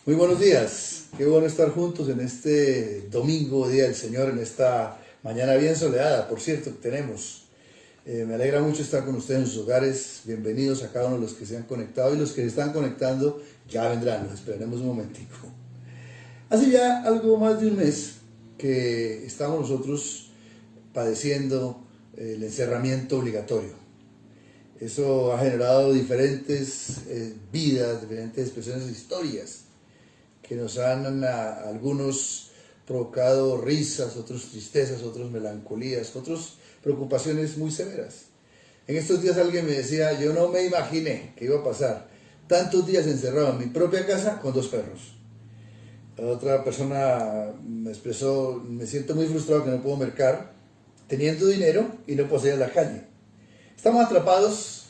Muy buenos días, qué bueno estar juntos en este domingo, Día del Señor, en esta mañana bien soleada, por cierto, que tenemos. Me alegra mucho estar con ustedes en sus hogares, bienvenidos a cada uno de los que se han conectado y los que se están conectando ya vendrán, los esperaremos un momentico. Hace ya algo más de un mes que estamos nosotros padeciendo el encerramiento obligatorio. Eso ha generado diferentes vidas, diferentes expresiones, historias que nos han algunos provocado risas, otros tristezas, otros melancolías, otros preocupaciones muy severas. En estos días alguien me decía, yo no me imaginé que iba a pasar tantos días encerrado en mi propia casa con 2 perros. Otra persona me expresó, me siento muy frustrado que no puedo mercar, teniendo dinero y no puedo salir a la calle. Estamos atrapados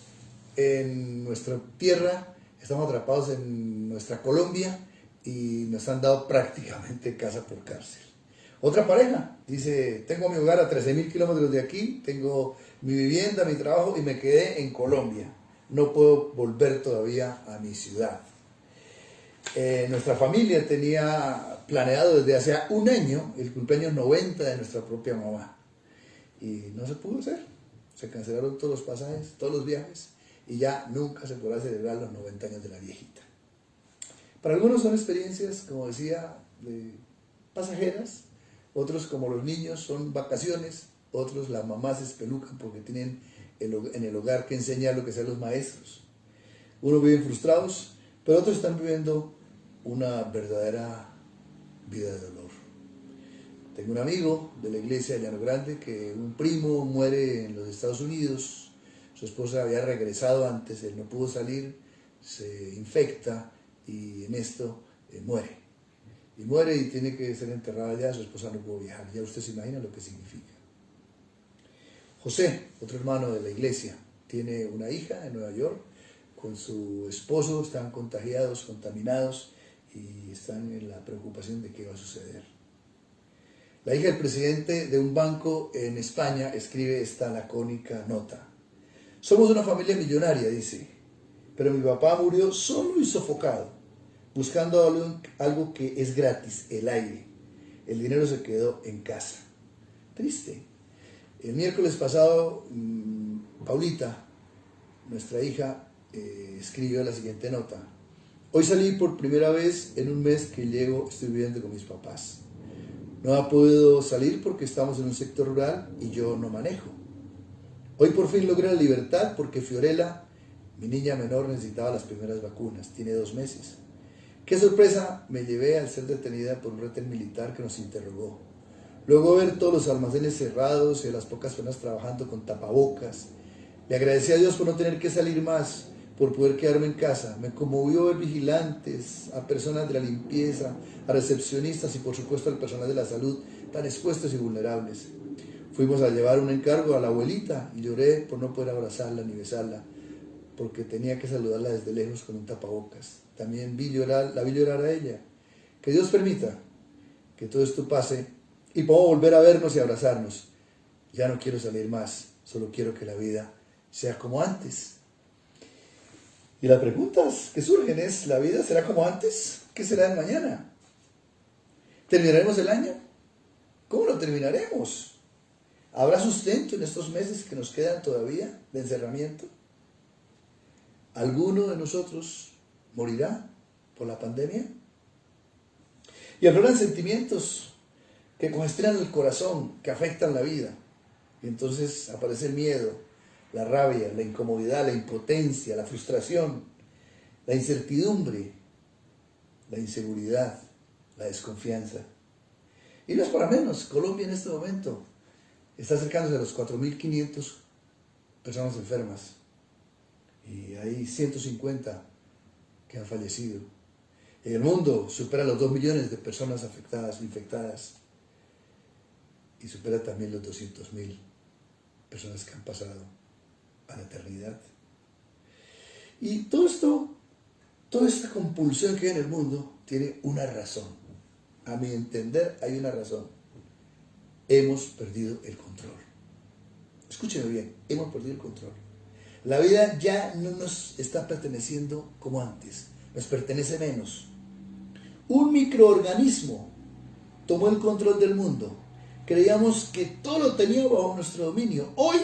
en nuestra tierra, estamos atrapados en nuestra Colombia y nos han dado prácticamente casa por cárcel. Otra pareja dice, tengo mi hogar a 13.000 kilómetros de aquí, tengo mi vivienda, mi trabajo y me quedé en Colombia. No puedo volver todavía a mi ciudad. Nuestra familia tenía planeado desde hace un año el cumpleaños 90 de nuestra propia mamá. Y no se pudo hacer. Se cancelaron todos los pasajes, todos los viajes y ya nunca se podrá celebrar los 90 años de la viejita. Para algunos son experiencias, como decía, pasajeras, otros como los niños son vacaciones, otros las mamás se espelucan porque tienen en el hogar que enseñar lo que sean los maestros. Unos viven frustrados, pero otros están viviendo una verdadera vida de dolor. Tengo un amigo de la iglesia de Llano Grande que un primo muere en los Estados Unidos, su esposa había regresado antes, él no pudo salir, se infecta y en esto muere. Y muere y tiene que ser enterrado allá, su esposa no pudo viajar. Ya usted se imagina lo que significa. José, otro hermano de la iglesia, tiene una hija en Nueva York, con su esposo, están contagiados, contaminados y están en la preocupación de qué va a suceder. La hija del presidente de un banco en España escribe esta lacónica nota. Somos una familia millonaria, dice, pero mi papá murió solo y sofocado, buscando algo que es gratis, el aire. El dinero se quedó en casa. Triste. El miércoles pasado, Paulita, nuestra hija, escribió la siguiente nota. Hoy salí por primera vez en un mes que llego, estoy viviendo con mis papás. No ha podido salir porque estamos en un sector rural y yo no manejo. Hoy por fin logré la libertad porque Fiorella, mi niña menor, necesitaba las primeras vacunas. Tiene 2 meses. Qué sorpresa me llevé al ser detenida por un retén militar que nos interrogó. Luego ver todos los almacenes cerrados y las pocas personas trabajando con tapabocas. Le agradecí a Dios por no tener que salir más, por poder quedarme en casa. Me conmovió ver vigilantes, a personas de la limpieza, a recepcionistas y por supuesto al personal de la salud tan expuestos y vulnerables. Fuimos a llevar un encargo a la abuelita y lloré por no poder abrazarla ni besarla, porque tenía que saludarla desde lejos con un tapabocas. También la vi llorar a ella. Que Dios permita que todo esto pase y podamos volver a vernos y abrazarnos. Ya no quiero salir más, solo quiero que la vida sea como antes. Y las preguntas que surgen es, ¿la vida será como antes? ¿Qué será el mañana? ¿Terminaremos el año? ¿Cómo lo terminaremos? ¿Habrá sustento en estos meses que nos quedan todavía de encerramiento? ¿Alguno de nosotros morirá por la pandemia? Y afloran sentimientos que congestionan el corazón, que afectan la vida. Y entonces aparece el miedo, la rabia, la incomodidad, la impotencia, la frustración, la incertidumbre, la inseguridad, la desconfianza. Y no es para menos, Colombia en este momento está acercándose a los 4.500 personas enfermas. Y hay 150 que han fallecido. En el mundo supera los 2 millones de personas afectadas, infectadas. Y supera también los 200.000 personas que han pasado a la eternidad. Y todo esto, toda esta compulsión que hay en el mundo tiene una razón. A mi entender hay una razón. Hemos perdido el control. Escúcheme bien, hemos perdido el control. La vida ya no nos está perteneciendo como antes, nos pertenece menos. Un microorganismo tomó el control del mundo. Creíamos que todo lo tenía bajo nuestro dominio. Hoy,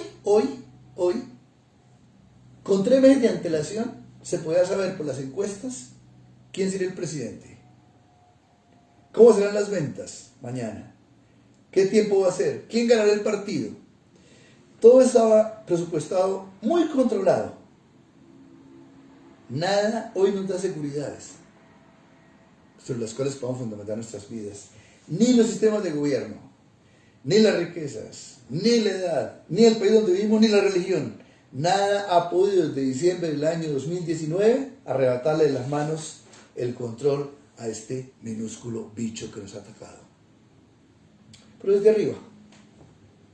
con 3 meses de antelación, se podía saber por las encuestas quién sería el presidente. ¿Cómo serán las ventas mañana? ¿Qué tiempo va a ser? ¿Quién ganará el partido? Todo estaba presupuestado, muy controlado. Nada hoy nos da seguridades sobre las cuales podemos fundamentar nuestras vidas. Ni los sistemas de gobierno, ni las riquezas, ni la edad, ni el país donde vivimos, ni la religión. Nada ha podido desde diciembre del año 2019 arrebatarle de las manos el control a este minúsculo bicho que nos ha atacado. Pero desde arriba,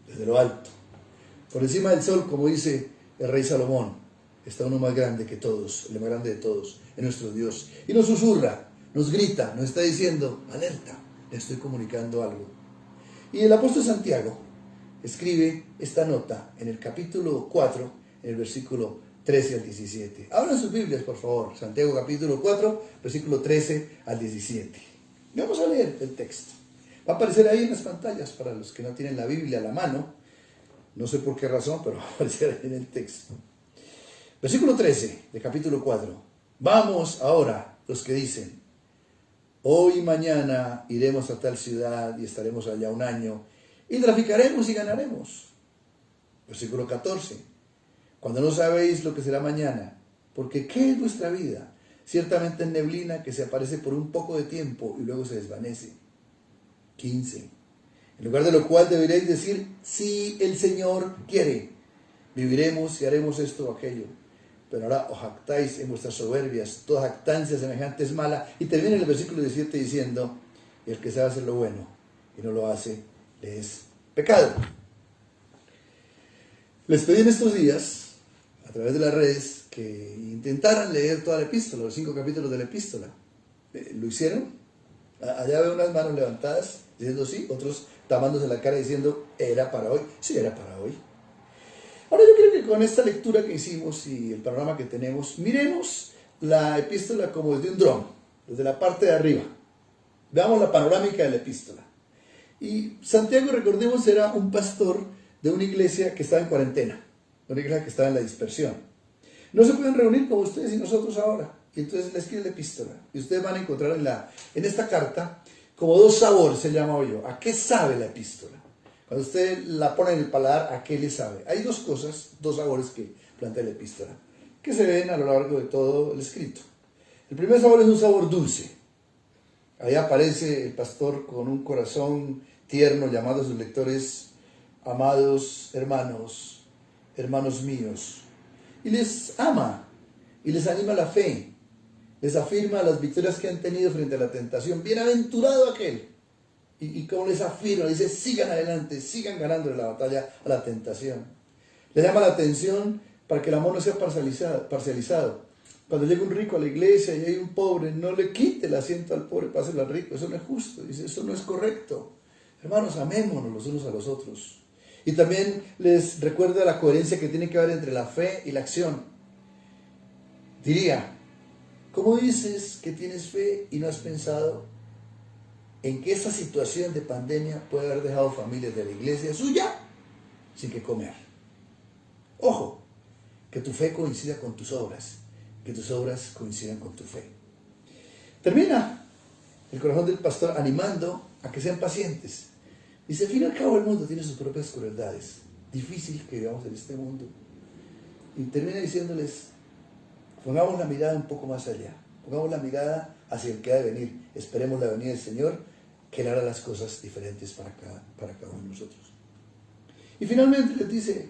desde lo alto, por encima del sol, como dice el rey Salomón, está uno más grande que todos, el más grande de todos, es nuestro Dios. Y nos susurra, nos grita, nos está diciendo, alerta, le estoy comunicando algo. Y el apóstol Santiago escribe esta nota en el capítulo 4, en el versículo 13 al 17. Abran sus Biblias, por favor. Santiago capítulo 4, versículo 13 al 17. Y vamos a leer el texto. Va a aparecer ahí en las pantallas para los que no tienen la Biblia a la mano. No sé por qué razón, pero va a aparecer ahí en el texto. Versículo 13 de capítulo 4. Vamos ahora, los que dicen, hoy y mañana iremos a tal ciudad y estaremos allá un año y traficaremos y ganaremos. Versículo 14. Cuando no sabéis lo que será mañana, porque ¿qué es vuestra vida? Ciertamente es neblina que se aparece por un poco de tiempo y luego se desvanece. 15. En lugar de lo cual deberéis decir, si el Señor quiere, viviremos y haremos esto o aquello. Pero ahora os jactáis en vuestras soberbias, toda jactancia semejante es mala. Y termina el versículo 17 diciendo, el que sabe hacer lo bueno y no lo hace, le es pecado. Les pedí en estos días, a través de las redes, que intentaran leer toda la epístola, los 5 capítulos de la epístola. ¿Lo hicieron? Allá veo unas manos levantadas diciendo sí, otros tapándose la cara diciendo, ¿era para hoy? Sí, era para hoy. Ahora yo creo que con esta lectura que hicimos y el panorama que tenemos, miremos la epístola como desde un dron, desde la parte de arriba. Veamos la panorámica de la epístola. Y Santiago, recordemos, era un pastor de una iglesia que estaba en cuarentena, una iglesia que estaba en la dispersión. No se pueden reunir como ustedes y nosotros ahora. Y entonces les escribe la epístola. Y ustedes van a encontrar en esta carta como 2 sabores, se llama yo. ¿A qué sabe la epístola? Cuando usted la pone en el paladar, ¿a qué le sabe? Hay 2 cosas, 2 sabores que plantea la epístola, que se ven a lo largo de todo el escrito. El primer sabor es un sabor dulce. Ahí aparece el pastor con un corazón tierno llamando a sus lectores, amados hermanos, hermanos míos. Y les ama, y les anima la fe, les afirma las victorias que han tenido frente a la tentación. Bienaventurado aquel. Y como les afirma, les dice, sigan adelante, sigan ganando la batalla a la tentación. Les llama la atención para que el amor no sea parcializado. Cuando llega un rico a la iglesia y hay un pobre, no le quite el asiento al pobre, páselo al rico. Eso no es justo, dice, eso no es correcto. Hermanos, amémonos los unos a los otros. Y también les recuerda la coherencia que tiene que haber entre la fe y la acción. Diría, ¿cómo dices que tienes fe y no has pensado en que esta situación de pandemia puede haber dejado familias de la iglesia suya sin que comer? Ojo, que tu fe coincida con tus obras, que tus obras coincidan con tu fe. Termina el corazón del pastor animando a que sean pacientes. Dice, al fin y al cabo el mundo tiene sus propias crueldades. Difícil que vivamos en este mundo. Y termina diciéndoles, pongamos la mirada un poco más allá. Pongamos la mirada hacia el que ha de venir. Esperemos la venida del Señor, que Él hará las cosas diferentes para cada uno de nosotros. Y finalmente les dice,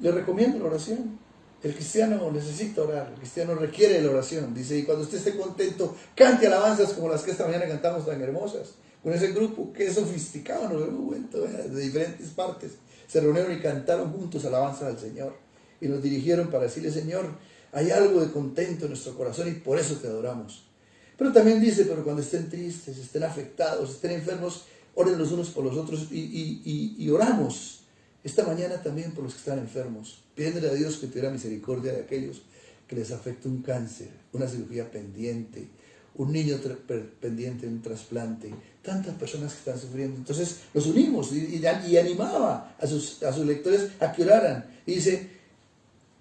les recomiendo la oración. El cristiano necesita orar, el cristiano requiere la oración. Dice, y cuando usted esté contento, cante alabanzas como las que esta mañana cantamos tan hermosas. Con ese grupo que es sofisticado, nos hemos vuelto de diferentes partes. Se reunieron y cantaron juntos alabanzas al Señor. Y nos dirigieron para decirle, Señor, hay algo de contento en nuestro corazón y por eso te adoramos. Pero también dice, pero cuando estén tristes, estén afectados, estén enfermos, oren los unos por los otros y oramos esta mañana también por los que están enfermos, pidiéndole a Dios que tuviera misericordia de aquellos que les afecta un cáncer, una cirugía pendiente, un niño pendiente de un trasplante, tantas personas que están sufriendo. Entonces los unimos y animaba a sus lectores a que oraran. Y dice,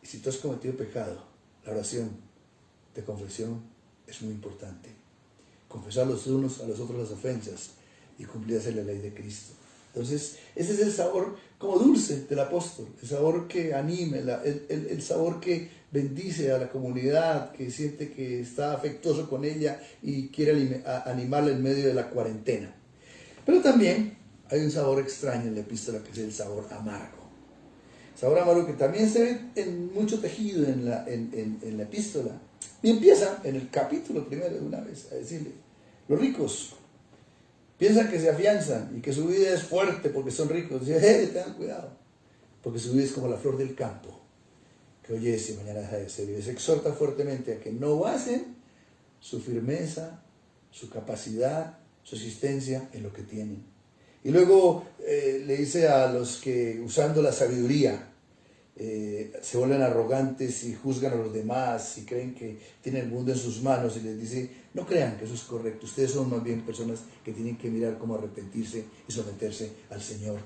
si tú has cometido pecado, la oración de confesión es muy importante. Confesar los unos a los otros las ofensas y cumplirse la ley de Cristo. Entonces, ese es el sabor como dulce del apóstol, el sabor que anime, el sabor que bendice a la comunidad, que siente que está afectuoso con ella y quiere animarla en medio de la cuarentena. Pero también hay un sabor extraño en la epístola, que es el sabor amargo. Sabor amargo que también se ve en mucho tejido en la epístola. Y empieza en el capítulo primero de una vez a decirle, los ricos piensan que se afianzan y que su vida es fuerte porque son ricos. Dice, tengan cuidado, porque su vida es como la flor del campo, que hoy es y mañana deja de ser. Y les exhorta fuertemente a que no basen su firmeza, su capacidad, su existencia en lo que tienen. Y luego le dice a los que, usando la sabiduría, se vuelven arrogantes y juzgan a los demás y creen que tienen el mundo en sus manos, y les dice, no crean que eso es correcto, ustedes son más bien personas que tienen que mirar cómo arrepentirse y someterse al Señor,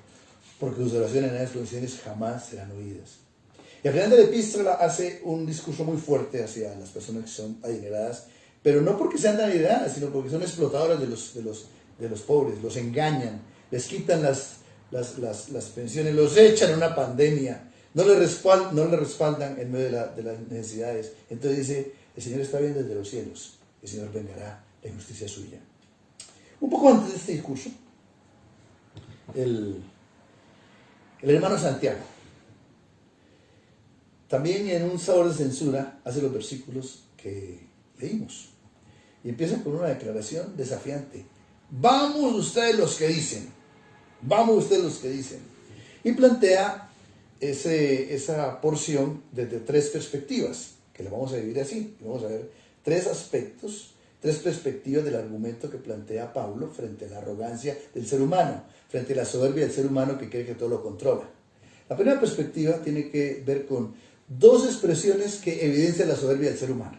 porque sus oraciones en esas condiciones jamás serán oídas. Y al final de la epístola hace un discurso muy fuerte hacia las personas que son adineradas, pero no porque sean adineradas, sino porque son explotadoras de los pobres, los engañan, les quitan las pensiones, los echan en una pandemia, no le respaldan en medio de las necesidades. Entonces dice, el Señor está bien desde los cielos, el Señor vengará la injusticia suya. Un poco antes de este discurso, el hermano Santiago, también en un sabor de censura, hace los versículos que leímos. Y empieza con una declaración desafiante. Vamos ustedes los que dicen. Y plantea esa porción desde tres perspectivas, que la vamos a dividir así. Vamos a ver tres aspectos, tres perspectivas del argumento que plantea Pablo frente a la arrogancia del ser humano, frente a la soberbia del ser humano que cree que todo lo controla. La primera perspectiva tiene que ver con dos expresiones que evidencian la soberbia del ser humano.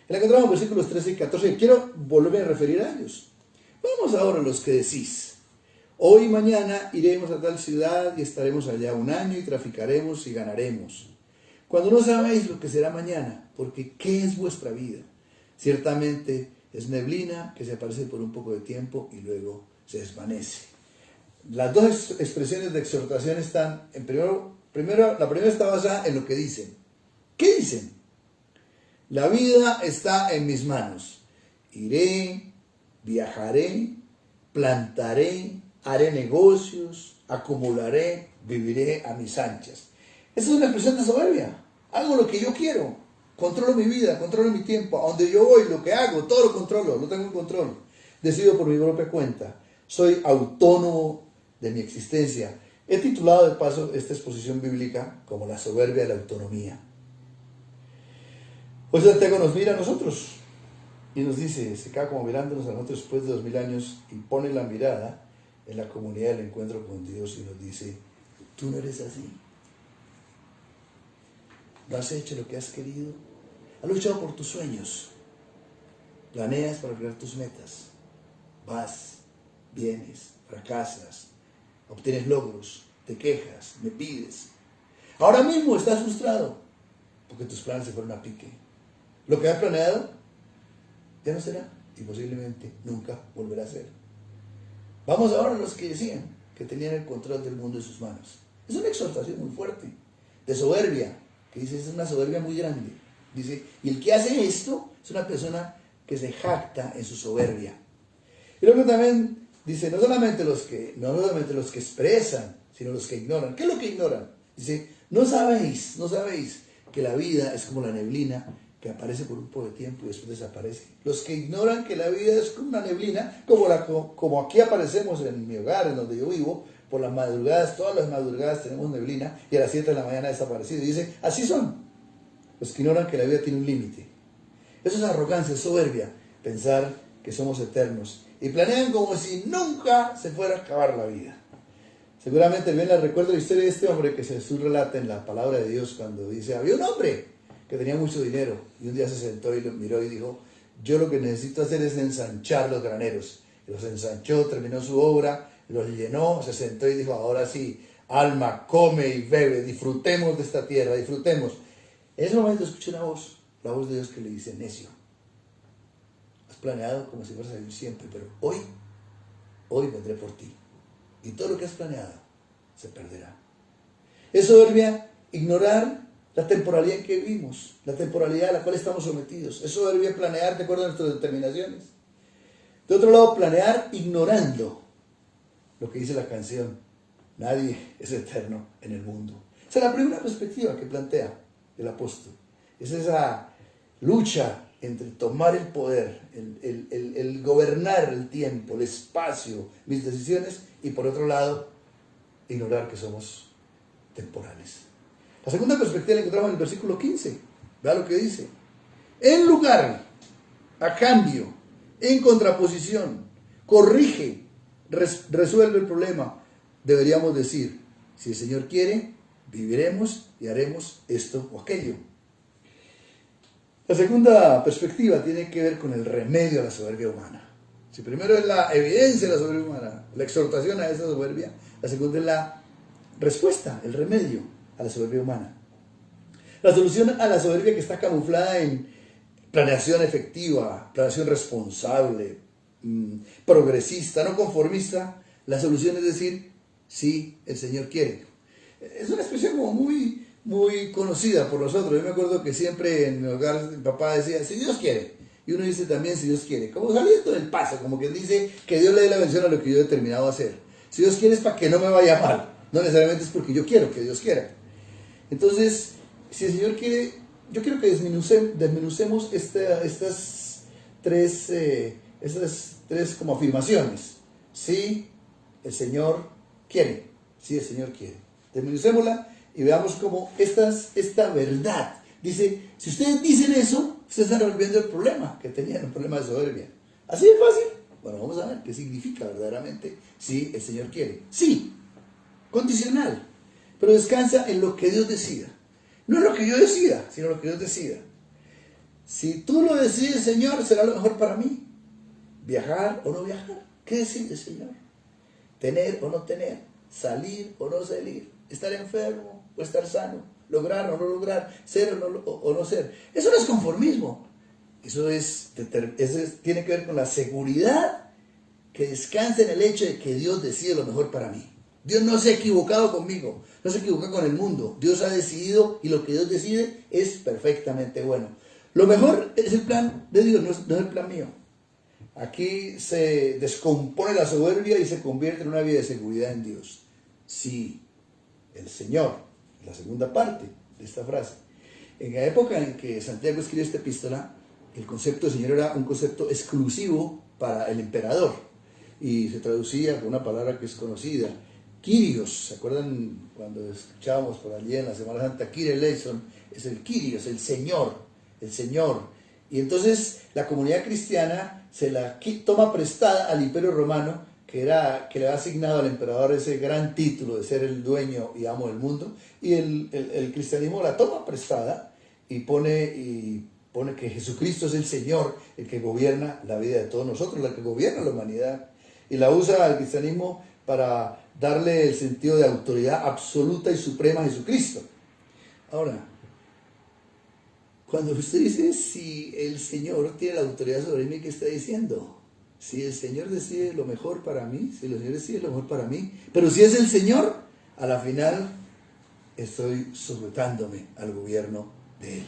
La encontramos en versículos 13 y 14 y quiero volverme a referir a ellos. Vamos ahora a los que decís. Hoy y mañana iremos a tal ciudad y estaremos allá un año y traficaremos y ganaremos. Cuando no sabéis lo que será mañana, porque ¿qué es vuestra vida? Ciertamente es neblina que se aparece por un poco de tiempo y luego se desvanece. Las dos expresiones de exhortación están, la primera está basada en lo que dicen. ¿Qué dicen? La vida está en mis manos. Iré, viajaré, plantaré, haré negocios, acumularé, viviré a mis anchas. Esa es una expresión de soberbia. Hago lo que yo quiero. Controlo mi vida, controlo mi tiempo. A donde yo voy, lo que hago, todo lo controlo, lo tengo en control. Decido por mi propia cuenta. Soy autónomo de mi existencia. He titulado de paso esta exposición bíblica como la soberbia de la autonomía. Hoy Santiago nos mira a nosotros y nos dice, se queda como mirándonos a nosotros después de 2000 años y pone la mirada en la comunidad del encuentro con Dios y nos dice, tú no eres así. No has hecho lo que has querido. Has luchado por tus sueños. Planeas para lograr tus metas. Vas, vienes, fracasas, obtienes logros, te quejas, me pides. Ahora mismo estás frustrado porque tus planes se fueron a pique. Lo que has planeado ya no será y posiblemente nunca volverá a ser. Vamos ahora a los que decían que tenían el control del mundo en sus manos. Es una exhortación muy fuerte, de soberbia, que dice, es una soberbia muy grande. Dice, y el que hace esto es una persona que se jacta en su soberbia. Y luego también dice, no solamente los que expresan, sino los que ignoran. ¿Qué es lo que ignoran? Dice, no sabéis que la vida es como la neblina que aparece por un poco de tiempo y después desaparece. Los que ignoran que la vida es como una neblina, como aquí aparecemos en mi hogar, en donde yo vivo, por las madrugadas, todas las madrugadas tenemos neblina y a las 7 de la mañana ha desaparecido. Y dice, así son los que ignoran que la vida tiene un límite. Eso es arrogancia, es soberbia, pensar que somos eternos. Y planean como si nunca se fuera a acabar la vida. Seguramente bien les recuerdo la historia de este hombre que Jesús relata en la palabra de Dios cuando dice, había un hombre que tenía mucho dinero y un día se sentó y lo miró y dijo, yo lo que necesito hacer es ensanchar los graneros. Los ensanchó, terminó su obra, los llenó, se sentó y dijo, ahora sí, alma, come y bebe, disfrutemos de esta tierra, disfrutemos. En ese momento escuché una voz, la voz de Dios que le dice, necio, has planeado como si fueras a vivir siempre, pero hoy vendré por ti. Y todo lo que has planeado se perderá. Es soberbia ignorar la temporalidad en que vivimos, la temporalidad a la cual estamos sometidos. Es soberbia planear de acuerdo a nuestras determinaciones. De otro lado, planear ignorando lo que dice la canción. Nadie es eterno en el mundo. Esa es la primera perspectiva que plantea el apóstol. Es esa lucha entre tomar el poder, el gobernar el tiempo, el espacio, mis decisiones, y por otro lado, ignorar que somos temporales. La segunda perspectiva la encontramos en el versículo 15. Vea lo que dice. En lugar, a cambio, en contraposición, corrige, resuelve el problema. Deberíamos decir, si el Señor quiere, viviremos y haremos esto o aquello. La segunda perspectiva tiene que ver con el remedio a la soberbia humana. Si primero es la evidencia de la soberbia humana, la exhortación a esa soberbia, la segunda es la respuesta, el remedio a la soberbia humana. La solución a la soberbia que está camuflada en planeación efectiva, planeación responsable, progresista, no conformista, la solución es decir, si el Señor quiere. Es una expresión como muy conocida por nosotros. Yo me acuerdo que siempre en mi hogar mi papá decía, si Dios quiere. Y uno dice también, si Dios quiere. Como saliendo del paso, como que dice que Dios le dé la bendición a lo que yo he determinado hacer. Si Dios quiere es para que no me vaya mal. No necesariamente es porque yo quiero que Dios quiera. Entonces, si el Señor quiere, yo quiero que desmenucemos estas tres como afirmaciones. Si el Señor quiere. Si el Señor quiere. Desmenucémosla y veamos cómo esta verdad. Dice, si ustedes dicen eso, ustedes están resolviendo el problema que tenían, un problema de soberbia. ¿Así de fácil? Bueno, vamos a ver qué significa verdaderamente si el Señor quiere. Sí, condicional, pero descansa en lo que Dios decida. No en lo que yo decida, sino en lo que Dios decida. Si tú lo decides, Señor, será lo mejor para mí. Viajar o no viajar. ¿Qué decide, Señor? Tener o no tener, salir o no salir, estar enfermo o estar sano, lograr o no lograr, ser o no ser. Eso no es conformismo. Eso tiene que ver con la seguridad que descansa en el hecho de que Dios decide lo mejor para mí. Dios no se ha equivocado conmigo, no se equivoca con el mundo. Dios ha decidido y lo que Dios decide es perfectamente bueno. Lo mejor es el plan de Dios, no es el plan mío. Aquí se descompone la soberbia y se convierte en una vida de seguridad en Dios. Si el Señor, la segunda parte de esta frase, en la época en que Santiago escribió esta epístola, el concepto de Señor era un concepto exclusivo para el emperador y se traducía con una palabra que es conocida, Kyrios. ¿Se acuerdan cuando escuchábamos por allí en la Semana Santa? Kyrie eleison, es el Kyrios, el Señor, el Señor. Y entonces la comunidad cristiana se la toma prestada al Imperio Romano, que le ha asignado al emperador ese gran título de ser el dueño y amo del mundo, y el cristianismo la toma prestada y pone que Jesucristo es el Señor, el que gobierna la vida de todos nosotros, el que gobierna la humanidad, y la usa el cristianismo para darle el sentido de autoridad absoluta y suprema a Jesucristo. Ahora, cuando usted dice si el Señor tiene la autoridad sobre mí, ¿qué está diciendo? Si el Señor decide lo mejor para mí, si el Señor decide lo mejor para mí, pero si es el Señor, a la final estoy sujetándome al gobierno de Él.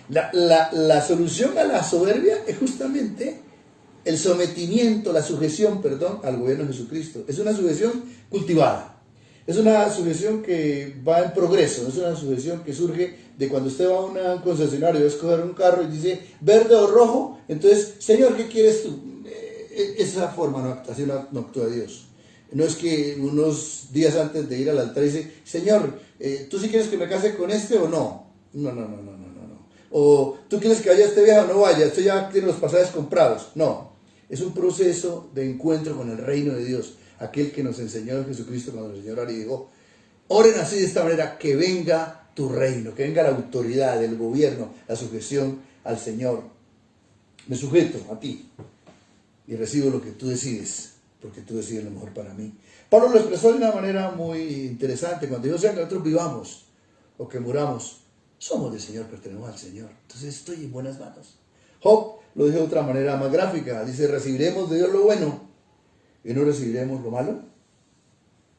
La solución a la soberbia es justamente el sometimiento, la sujeción, al gobierno de Jesucristo. Es una sujeción cultivada. Es una sujeción que va en progreso, no es una sujeción que surge de cuando usted va a un concesionario, va a escoger un carro y dice verde o rojo, entonces, Señor, ¿qué quieres tú? Esa forma así no actúa Dios. No es que unos días antes de ir al altar dice, Señor, ¿tú sí quieres que me case con este o no? No. O ¿tú quieres que vaya a este viaje o no vaya? Esto ya tiene los pasajes comprados. No, es un proceso de encuentro con el reino de Dios. Aquel que nos enseñó Jesucristo cuando el Señor y dijo, oren así de esta manera, que venga tu reino, que venga la autoridad, el gobierno, la sujeción al Señor. Me sujeto a ti y recibo lo que tú decides, porque tú decides lo mejor para mí. Pablo lo expresó de una manera muy interesante. Cuando yo sea que nosotros vivamos o que muramos, somos del Señor, pertenecemos al Señor. Entonces estoy en buenas manos. Job lo dijo de otra manera más gráfica. Dice, recibiremos de Dios lo bueno y no recibiremos lo malo.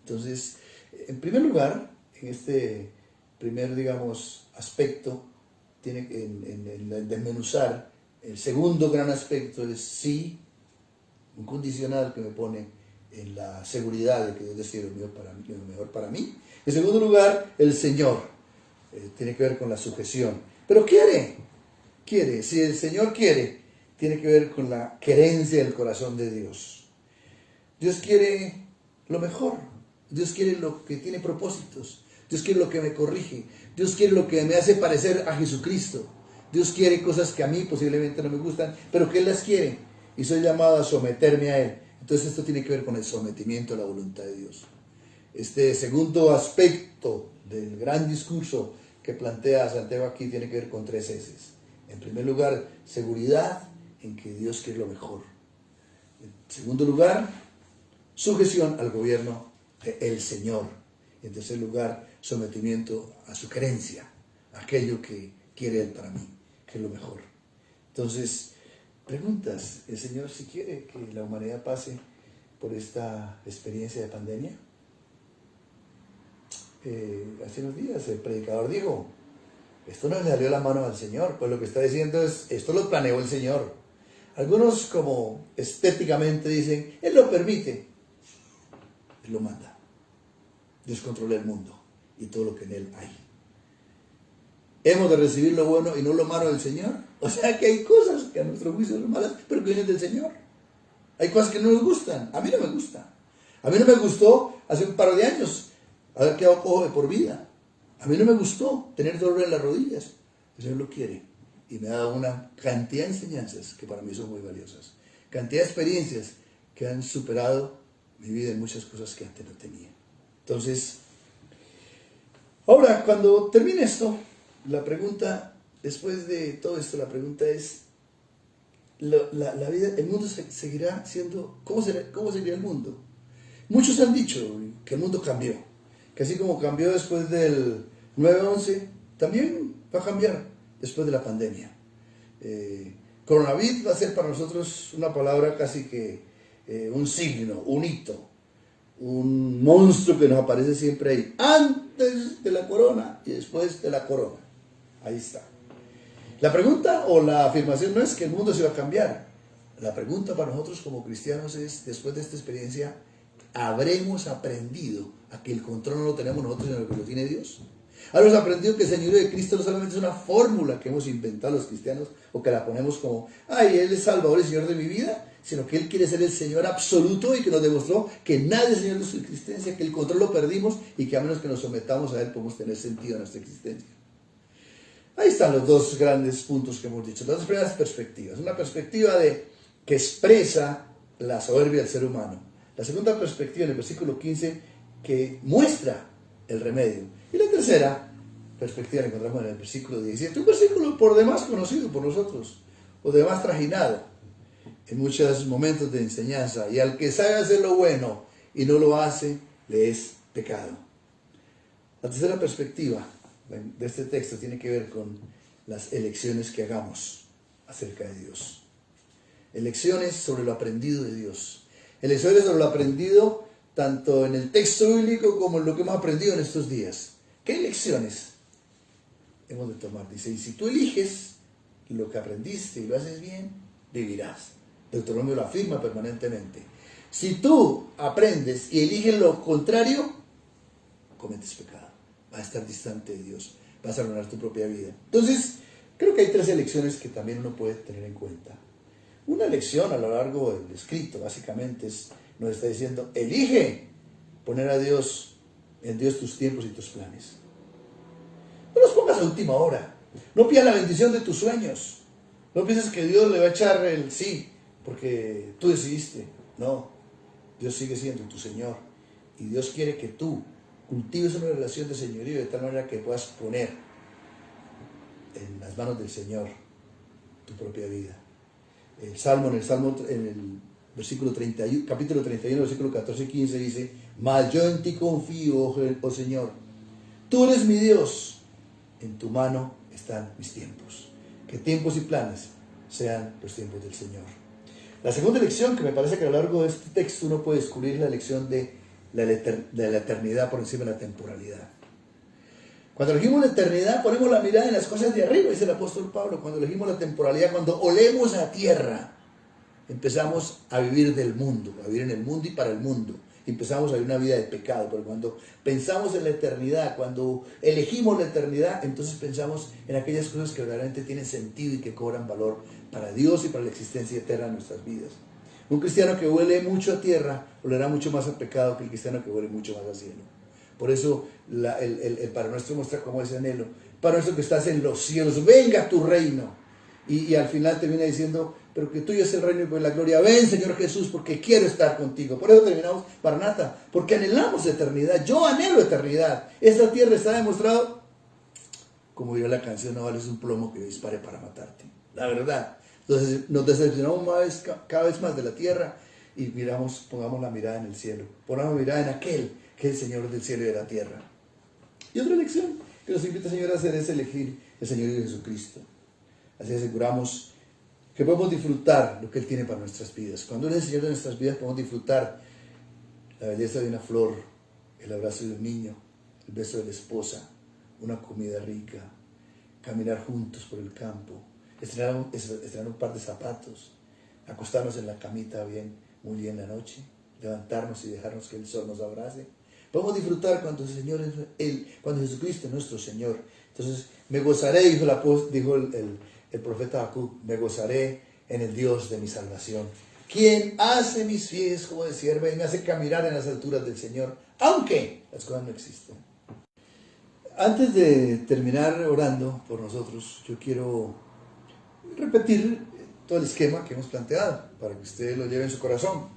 Entonces, en primer lugar, en este primer, digamos, aspecto, tiene que en desmenuzar, el segundo gran aspecto es sí, un condicional que me pone en la seguridad de que Dios decide lo mejor para mí. En segundo lugar, el Señor, tiene que ver con la sujeción. Pero quiere, si el Señor quiere, tiene que ver con la querencia del corazón de Dios. Dios quiere lo mejor, Dios quiere lo que tiene propósitos, Dios quiere lo que me corrige, Dios quiere lo que me hace parecer a Jesucristo. Dios quiere cosas que a mí posiblemente no me gustan, pero que Él las quiere y soy llamado a someterme a Él. Entonces esto tiene que ver con el sometimiento a la voluntad de Dios. Este segundo aspecto del gran discurso que plantea Santiago aquí tiene que ver con 3 S. En primer lugar, seguridad en que Dios quiere lo mejor. En segundo lugar, sujeción al gobierno del Señor. En tercer lugar, sometimiento a su querencia, aquello que quiere Él para mí, que es lo mejor. Entonces, preguntas, ¿el Señor si quiere que la humanidad pase por esta experiencia de pandemia? Hace unos días el predicador dijo, esto no le salió la mano al Señor, pues lo que está diciendo es, esto lo planeó el Señor. Algunos como estéticamente dicen, Él lo permite, Él lo manda. Dios controla el mundo y todo lo que en Él hay. Hemos de recibir lo bueno y no lo malo del Señor. O sea que hay cosas que a nuestro juicio son malas, pero que vienen del Señor. Hay cosas que no nos gustan. A mí no me gusta. A mí no me gustó hace un par de años haber quedado cojo de por vida. A mí no me gustó tener dolor en las rodillas. El Señor lo quiere. Y me ha dado una cantidad de enseñanzas que para mí son muy valiosas. Cantidad de experiencias que han superado mi vida en muchas cosas que antes no tenía. Entonces, ahora cuando termine esto, la pregunta, después de todo esto, la pregunta es, la vida, el mundo seguirá siendo, ¿cómo seguirá el mundo? Muchos han dicho que el mundo cambió, que así como cambió después del 9/11, también va a cambiar después de la pandemia. Coronavirus va a ser para nosotros una palabra casi que un signo, un hito, un monstruo que nos aparece siempre ahí, antes de la corona y después de la corona. Ahí está. La pregunta o la afirmación no es que el mundo se va a cambiar. La pregunta para nosotros como cristianos es, después de esta experiencia, ¿habremos aprendido a que el control no lo tenemos nosotros, sino que lo tiene Dios? ¿Habremos aprendido que el señorío de Cristo no solamente es una fórmula que hemos inventado los cristianos o que la ponemos como, ay, Él es Salvador y Señor de mi vida? Sino que Él quiere ser el Señor absoluto y que nos demostró que nadie es Señor de su existencia, que el control lo perdimos y que a menos que nos sometamos a Él podemos tener sentido en nuestra existencia. Ahí están los dos grandes puntos que hemos dicho, las dos primeras perspectivas. Una perspectiva que expresa la soberbia del ser humano. La segunda perspectiva en el versículo 15 que muestra el remedio. Y la tercera perspectiva la encontramos en el versículo 17, un versículo por demás conocido por nosotros, o demás trajinado en muchos momentos de enseñanza. Y al que sabe hacer lo bueno y no lo hace, le es pecado. La tercera perspectiva de este texto tiene que ver con las elecciones que hagamos acerca de Dios. Elecciones sobre lo aprendido de Dios. Elecciones sobre lo aprendido tanto en el texto bíblico como en lo que hemos aprendido en estos días. ¿Qué elecciones hemos de tomar? Dice, y si tú eliges lo que aprendiste y lo haces bien, vivirás. Deuteronomio lo afirma permanentemente. Si tú aprendes y eliges lo contrario, cometes pecado. Vas a estar distante de Dios. Vas a arruinar tu propia vida. Entonces, creo que hay 3 elecciones que también uno puede tener en cuenta. Una elección a lo largo del escrito, básicamente, nos está diciendo, elige poner a Dios, en Dios tus tiempos y tus planes. No los pongas a última hora. No pidas la bendición de tus sueños. No pienses que Dios le va a echar el sí, porque tú decidiste. No, Dios sigue siendo tu Señor. Y Dios quiere que tú cultives una relación de señorío de tal manera que puedas poner en las manos del Señor tu propia vida. En el versículo 31, capítulo 31, versículo 14 y 15 dice: mas yo en ti confío, oh Señor, tú eres mi Dios, en tu mano están mis tiempos. Que tiempos y planes sean los tiempos del Señor. La segunda lección, que me parece que a lo largo de este texto uno puede descubrir, la lección de la eternidad por encima de la temporalidad. Cuando elegimos la eternidad, ponemos la mirada en las cosas de arriba, dice el apóstol Pablo. Cuando elegimos la temporalidad, cuando olemos a tierra, empezamos a vivir del mundo, a vivir en el mundo y para el mundo. Empezamos a vivir una vida de pecado. Pero cuando pensamos en la eternidad, cuando elegimos la eternidad, entonces pensamos en aquellas cosas que verdaderamente tienen sentido y que cobran valor para Dios y para la existencia eterna de nuestras vidas. Un cristiano que huele mucho a tierra olerá mucho más a pecado que el cristiano que huele mucho más al cielo. Por eso el Padre Nuestro muestra como ese anhelo. Padre Nuestro que estás en los cielos, venga tu reino. Y al final termina diciendo: pero que tuyo es el reino y pues la gloria. Ven, Señor Jesús, porque quiero estar contigo. Por eso terminamos Maranata, porque anhelamos eternidad. Yo anhelo eternidad. Esta tierra está demostrado, como dijo la canción, no vales un plomo que dispare para matarte. La verdad. Entonces nos decepcionamos cada vez más de la tierra y pongamos la mirada en el cielo. Pongamos la mirada en aquel que es el Señor del cielo y de la tierra. Y otra lección que nos invita el Señor a hacer es elegir el Señor de Jesucristo. Así aseguramos que podemos disfrutar lo que Él tiene para nuestras vidas. Cuando Él es el Señor de nuestras vidas, podemos disfrutar la belleza de una flor, el abrazo de un niño, el beso de la esposa, una comida rica, caminar juntos por el campo, estrenar un par de zapatos, acostarnos en la camita muy bien la noche, levantarnos y dejarnos que el sol nos abrace. Podemos disfrutar cuando cuando Jesucristo es nuestro Señor. Entonces, me gozaré, dijo el profeta Habacuc, me gozaré en el Dios de mi salvación, quien hace mis pies como de cierva y me hace caminar en las alturas del Señor, aunque las cosas no existen. Antes de terminar orando por nosotros, yo quiero repetir todo el esquema que hemos planteado para que usted lo lleve en su corazón.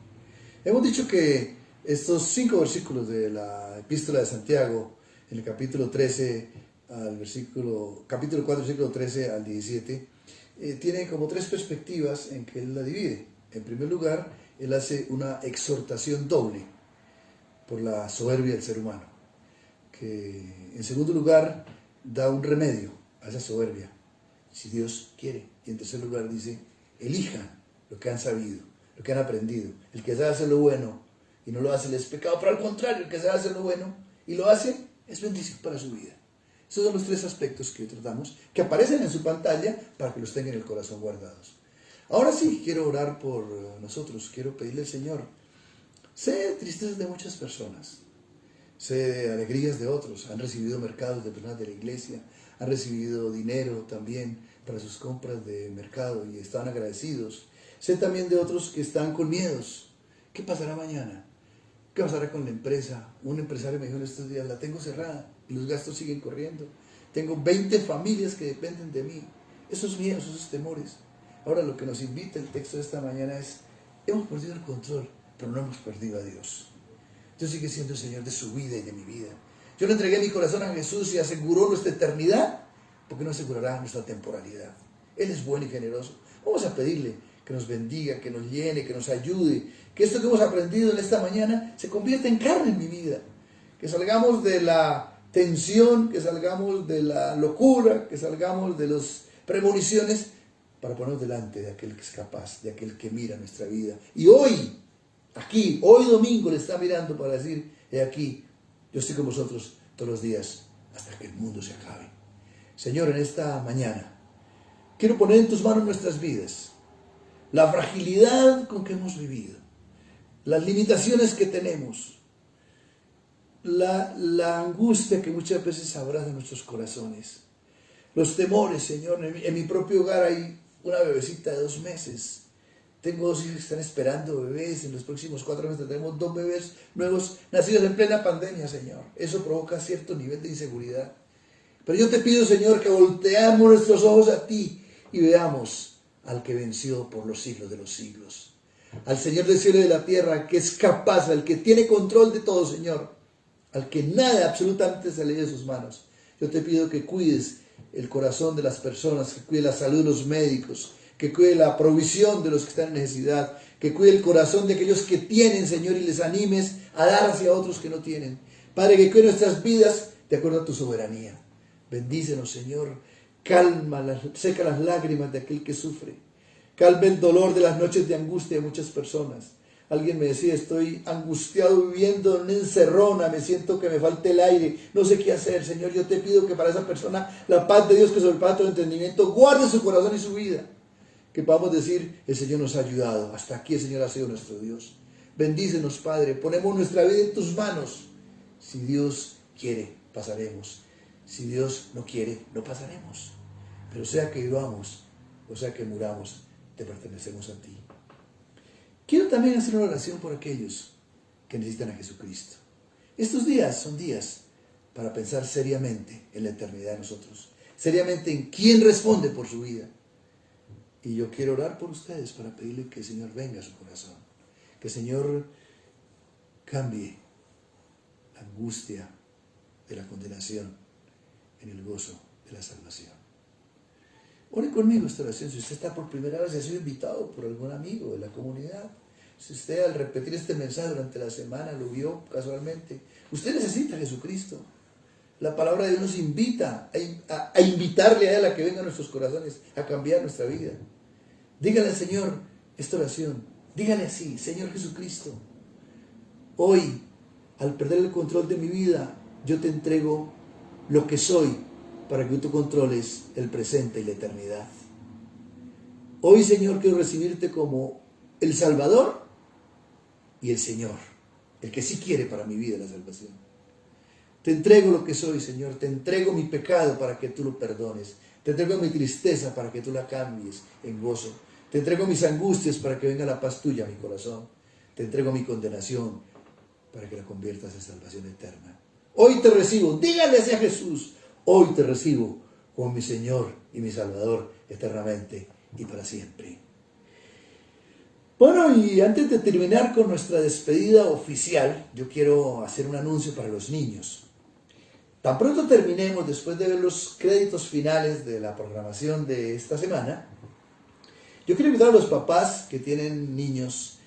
Hemos dicho que estos 5 versículos de la epístola de Santiago, en el capítulo 13 capítulo 4, versículo 13 al 17, tiene como 3 perspectivas en que él la divide. En primer lugar, él hace una exhortación doble por la soberbia del ser humano. Que en segundo lugar, da un remedio a esa soberbia, si Dios quiere. Y en tercer lugar dice: elijan lo que han sabido, lo que han aprendido. El que sabe hacer lo bueno y no lo hace es pecado, pero al contrario, el que sabe hacer lo bueno y lo hace es bendición para su vida. Esos son los 3 aspectos que hoy tratamos, que aparecen en su pantalla para que los tengan en el corazón guardados. Ahora sí, quiero orar por nosotros. Quiero pedirle al Señor: sé de tristezas de muchas personas, sé de alegrías de otros. Han recibido mercados de personas de la iglesia, han recibido dinero también para sus compras de mercado y están agradecidos. Sé también de otros que están con miedos. ¿Qué pasará mañana? ¿Qué pasará con la empresa? Un empresario me dijo en estos días: la tengo cerrada y los gastos siguen corriendo. Tengo 20 familias que dependen de mí. Esos miedos, esos temores. Ahora lo que nos invita el texto de esta mañana es: hemos perdido el control, pero no hemos perdido a Dios. Dios sigue siendo el Señor de su vida y de mi vida. Yo le entregué mi corazón a Jesús y aseguró nuestra eternidad, porque no asegurará nuestra temporalidad. Él es bueno y generoso. Vamos a pedirle que nos bendiga, que nos llene, que nos ayude, que esto que hemos aprendido en esta mañana se convierta en carne en mi vida. Que salgamos de la tensión, que salgamos de la locura, que salgamos de las premoniciones, para ponernos delante de aquel que es capaz, de aquel que mira nuestra vida. Y hoy domingo, le está mirando para decir: he aquí, yo estoy con vosotros todos los días hasta que el mundo se acabe. Señor, en esta mañana quiero poner en tus manos nuestras vidas, la fragilidad con que hemos vivido, las limitaciones que tenemos, la angustia que muchas veces abraza nuestros corazones, los temores, Señor. En mi propio hogar hay una bebecita de 2 meses. Tengo 2 hijos que están esperando bebés. En los próximos 4 meses tendremos 2 bebés nuevos nacidos en plena pandemia, Señor. Eso provoca cierto nivel de inseguridad. Pero yo te pido, Señor, que volteamos nuestros ojos a ti y veamos al que venció por los siglos de los siglos. Al Señor del cielo y de la tierra, que es capaz, al que tiene control de todo, Señor. Al que nada absolutamente se le de sus manos. Yo te pido que cuides el corazón de las personas, que cuides la salud de los médicos, que cuide la provisión de los que están en necesidad, que cuide el corazón de aquellos que tienen, Señor, y les animes a dar hacia otros que no tienen. Padre, que cuide nuestras vidas de acuerdo a tu soberanía. Bendícenos, Señor. Seca las lágrimas de aquel que sufre. Calma el dolor de las noches de angustia de muchas personas. Alguien me decía, estoy angustiado viviendo en una encerrona, me siento que me falta el aire, no sé qué hacer. Señor, yo te pido que para esa persona la paz de Dios que sobrepasa todo entendimiento guarde su corazón y su vida. Que podamos decir, el Señor nos ha ayudado, hasta aquí el Señor ha sido nuestro Dios. Bendícenos, Padre, ponemos nuestra vida en tus manos. Si Dios quiere, pasaremos. Si Dios no quiere, no pasaremos. Pero sea que vivamos o sea que muramos, te pertenecemos a ti. Quiero también hacer una oración por aquellos que necesitan a Jesucristo. Estos días son días para pensar seriamente en la eternidad de nosotros, seriamente en quién responde por su vida. Y yo quiero orar por ustedes para pedirle que el Señor venga a su corazón, que el Señor cambie la angustia de la condenación en el gozo de la salvación. Ore conmigo esta oración. Si usted está por primera vez y ha sido invitado por algún amigo de la comunidad, si usted al repetir este mensaje durante la semana lo vio casualmente, usted necesita a Jesucristo. La palabra de Dios nos invita a invitarle a Él a que venga a nuestros corazones, a cambiar nuestra vida. Dígale al Señor esta oración. Dígale así: Señor Jesucristo, hoy, al perder el control de mi vida, yo te entrego lo que soy para que tú controles el presente y la eternidad. Hoy, Señor, quiero recibirte como el Salvador y el Señor, el que sí quiere para mi vida la salvación. Te entrego lo que soy, Señor. Te entrego mi pecado para que tú lo perdones. Te entrego mi tristeza para que tú la cambies en gozo. Te entrego mis angustias para que venga la paz tuya a mi corazón. Te entrego mi condenación para que la conviertas en salvación eterna. Hoy te recibo. Dígale así a Jesús: hoy te recibo como mi Señor y mi Salvador eternamente y para siempre. Bueno, y antes de terminar con nuestra despedida oficial, yo quiero hacer un anuncio para los niños. Tan pronto terminemos, después de ver los créditos finales de la programación de esta semana, yo quiero invitar a los papás que tienen niños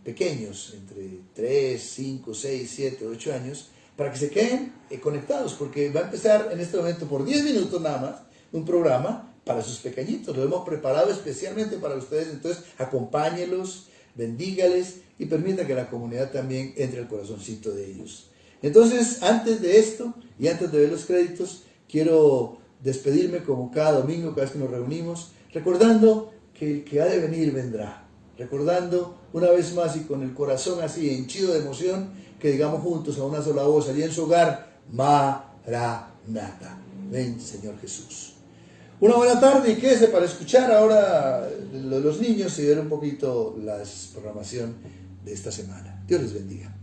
pequeños, entre 3, 5, 6, 7, 8 años, para que se queden conectados, porque va a empezar en este momento por 10 minutos nada más un programa para sus pequeñitos. Lo hemos preparado especialmente para ustedes, entonces acompáñelos, bendígales y permita que la comunidad también entre al corazoncito de ellos. Entonces, antes de esto y antes de ver los créditos, quiero despedirme como cada domingo, cada vez que nos reunimos, recordando que el que ha de venir vendrá. Recordando una vez más y con el corazón así henchido de emoción, que digamos juntos a una sola voz allí en su hogar: Maranata. Ven, Señor Jesús. Una buena tarde y quédese para escuchar ahora los niños y ver un poquito la programación de esta semana. Dios les bendiga.